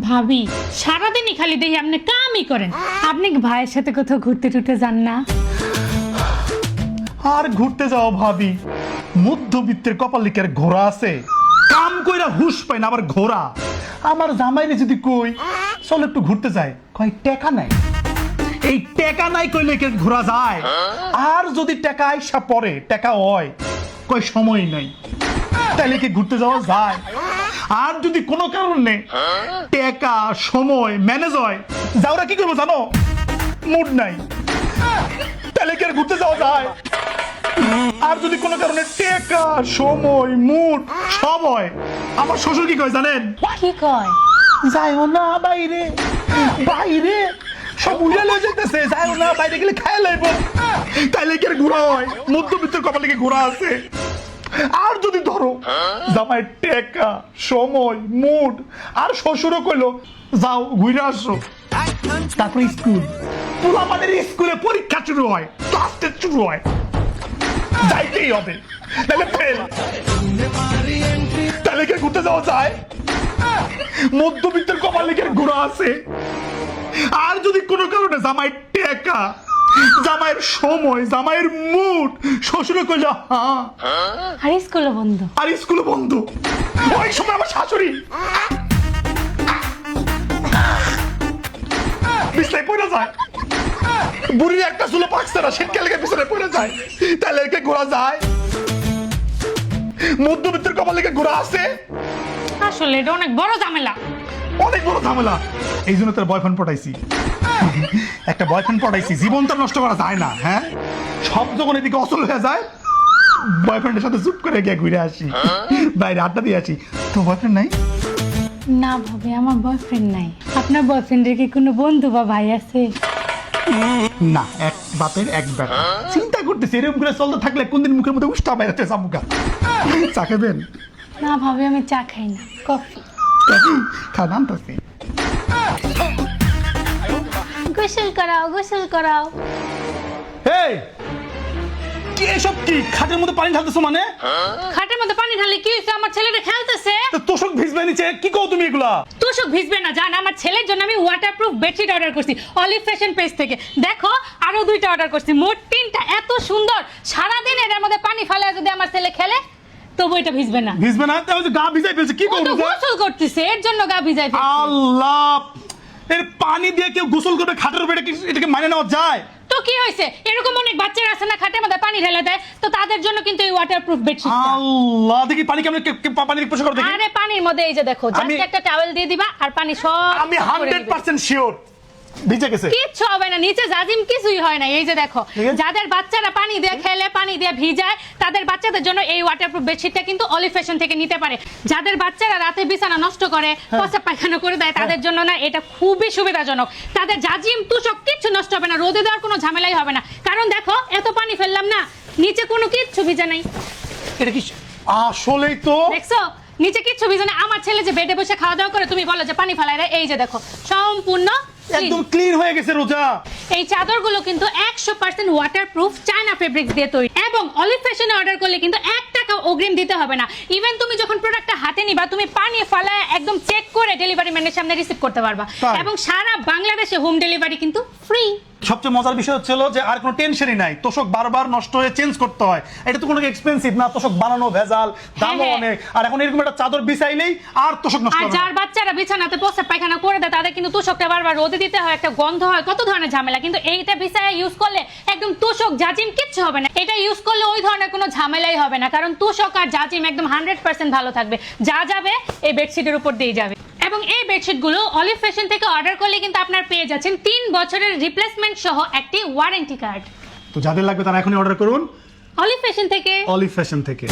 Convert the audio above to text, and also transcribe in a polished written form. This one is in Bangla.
ভাবি সারাদিনই খালি দেখি আপনি কামই করেন। আপনি কি ভাইয়ের সাথে কোথাও ঘুরতে টুরতে যান না? আর ঘুরতে যাও ভাবি, মধ্যবিত্তের কপালিকের ঘোড়া আছে, কাম কইরা হুশ পাই না আবার ঘোড়া। আমার জামাইরে যদি কই চল একটু ঘুরতে যায়, কয় টাকা নাই। এই টাকা নাই কইলে কে ঘোরা যায়? আর যদি টাকা আইসা পরে টাকা হয়, কয় সময় নাই, তাহলে কি ঘুরতে যাওয়া যায়? আর যদি কোনো কারণে টাকা সময় ম্যানেজ হয়, যাওরা কি করবো জানো? মুড নাই, তাহলে কি আর ঘুরতে যাওয়া যায়? আর যদি কোনো কারণে টাকা সময় মুড সব হয়, আমার শ্বশুর কি কয় জানেন? কি কয়? যাইও না বাইরে, বাইরে সব উড়ে লয়ে যেতেছে, যাইও না বাইরে গেলে খায় লাইবো। তাইলে কি আর ঘোরা হয়? মধ্যবিত্তের কপালে কি ঘোরা আছে? আর যদি ধরো জামাই টাকা সময় মুড আর শ্বশুরও কইলো যাও ঘুরে আসো, তারপরে স্কুল, পোলাপানের স্কুলে পরীক্ষা শুরু হয়, ক্লাস টেস্ট শুরু হয়, যাইতেই হবে, তাহলে ফেল। তাহলে কি ঘুরতে যাওয়া যায়? মধ্যবিত্তের কপালে কি ঘোরা আছে? আর যদি কোনো কারণে জামাই টাকা, জামাইয়ের সময়, জামাইয়ের মুড শ্বশুরে কইলো হ্যাঁ, আর স্কুলে বন্ধ, আর স্কুলে বন্ধ, ওই সময় আমার শাশুড়ি বিছনায় পড়ে যায়, বুড়ির একটা চুলো পাকছে না, শীতকাল লেগে বিছানায় পড়ে যায়, তাহলে একে ঘোরা যায়? মধ্যবিত্তের কপালে কি ঘোরা আছে? আসলে এটা অনেক বড় ঝামেলা, অনেক বড় ঝামেলা। এই জন্য তোর বয়ফ্রেন্ড পটাইছি, একটা বয়ফ্রেন্ড পটাইছি, জীবন তো নষ্ট করা যায় না। হ্যাঁ, সব যখন এদিকে অচল হয়ে যায়, বয়ফ্রেন্ডের সাথে চুপ করে গিয়ে ঘুরে আসি, বাইরে আড্ডা দিয়ে আসি। তো বয়ফ্রেন্ড নাই? না ভাবি, আমার বয়ফ্রেন্ড নাই। আপনার বয়ফ্রেন্ডের কি কোনো বন্ধু বা ভাই আছে? না, এক বাপের এক বেটা। চিন্তা করতেছি এরকম করে চলতে থাকলে কোনদিন মুখের মধ্যে উষ্টা বাইরাতে চামুকা। চা খাবেন? না ভাবি, আমি চা খাই না, কফি। খান আনতেছি। গোসল করাও, গোসল করাও। এই কি এসব? কি খাটের মধ্যে পানি ঢালতেছো? মানে খাটের মধ্যে পানি ঢালে কি হয়েছে? আমার ছেলেটা খেলতেছে। তো তোষক ভিজবে নিচে, কি কও তুমি এগুলা? তোষক ভিজবে না জান, আমার ছেলের জন্য আমি ওয়াটারপ্রুফ বেডশিট অর্ডার করছি অলিভ ফ্যাশন পেজ থেকে। দেখো আরো 2টা অর্ডার করছি, মোট 3টা। এত সুন্দর, সারাদিন এর মধ্যে পানি ফেলে যদি আমার ছেলে খেলে তবু এটা ভিজবে না। ভিজবে না? তাহলে গা ভিজাই ফেলছে, কি ও তো করব? গোসল করতেছে, এর জন্য গা ভিজাই ফেলছে। আল্লাহ, এর পানি দিয়ে কেউ গোসল করবে খাটের উপরে? এটাকে মানে নেওয়া যায়? তো কি হয়েছে? এরকম অনেক বাচ্চারা আছে না খাটের মধ্যে পানি ঢেলে দেয়, তো তাদের জন্য কিন্তু এই ওয়াটারপ্রুফ বেডশিট। আল্লাহ, দেখি পানি কেমন, পানি স্পর্শ করে দেখি। আরে পানির মধ্যে এই যে দেখো, জাস্ট একটা টাওয়েল দিয়ে দিবা আর পানি সব আমি 100% শিওর ভিজে গেছে। কিচ্ছু হবে না, নিচে জাজিম কিছুই হয় না। এই যে দেখো, যাদের বাচ্চারা পানি দিয়ে খেলে, পানি দিয়ে ভিজায়, তাদের বাচ্চাদের জন্য এই ওয়াটারপ্রুফ বেডশিটটা কিন্তু অলিভ ফ্যাশন থেকে নিতে পারে। যাদের বাচ্চারা রাতে বিছানা নষ্ট করে, প্রস্রাব পায়খানা করে দেয়, তাদের জন্য না এটা খুবই সুবিধাজনক। তাদের জাজিম তুষক কিচ্ছু নষ্ট হবে না, রোদে দেওয়ার কোনো ঝামেলাই হবে না। কারণ দেখো এত পানি ফেললাম না, নিচে কোনো কিচ্ছু ভিজে নাই। এটা কি আসলেই? তো দেখছো নিচে কিচ্ছু ভিজে না। আমার ছেলে যে বেডে বসে খাওয়া দাওয়া করে, তুমি বলো যে পানি ফেলায় না, এই যে দেখো সম্পূর্ণ একদম ক্লিন হয়ে গেছে রোজা। এই চাদরগুলো কিন্তু 100% ওয়াটারপ্রুফ চায়না ফেব্রিক্স দিয়ে তৈরি, এবং অলিভ ফ্যাশনে অর্ডার করলে কিন্তু 1 টাকা অগ্রিম দিতে হবে না। ইভেন তুমি যখন প্রোডাক্টটা হাতে নিবা, তুমি পানি ফালায় একদম চেক করে ডেলিভারি ম্যানের সামনে রিসিভ করতে পারবা, এবং সারা বাংলাদেশে হোম ডেলিভারি কিন্তু ফ্রি। সবচেয়ে মজার বিষয় হচ্ছে যে আর কোনো টেনশনই নাই, তোষক বারবার নষ্ট হয়ে চেঞ্জ করতে হয়, এটা তো কোনো এক্সপেন্সিভ না। তোষক বানানো ভেজাল, দামও অনেক, আর এখন এরকম একটা চাদর বিছাইলেই আর তোষক নষ্ট আর হবে না। যার বাচ্চারা বিছানাতে প্রস্রাব পায়খানা করে দেয়, তাদের কিন্তু তোষকটা বারবার রোদে দিতে হয়, একটা গন্ধ হয়, কত ধরনের ঝামেলা। কিন্তু এইটা বিছায়া ইউজ করলে একদম তোষক জাজিম কিচ্ছু হবে না। এটা ইউজ করলে ওই ধরনের কোনো ঝামেলাই হবে না, কারণ তোষক আর জাজিম একদম 100% ভালো থাকবে। যা যাবে এই বেডশিটের উপর দিয়ে যাবে। এবং এই বেডশিটগুলো অলিভ ফ্যাশন থেকে অর্ডার করলে কিন্তু আপনার পেয়ে যাচ্ছেন 3 বছরের রিপ্লেসমেন্ট সহ একটি ওয়ারেন্টি কার্ড। তো যাদের লাগবে তারা এখনই অর্ডার করুন অলিভ ফ্যাশন থেকে। অলিভ ফ্যাশন থেকে।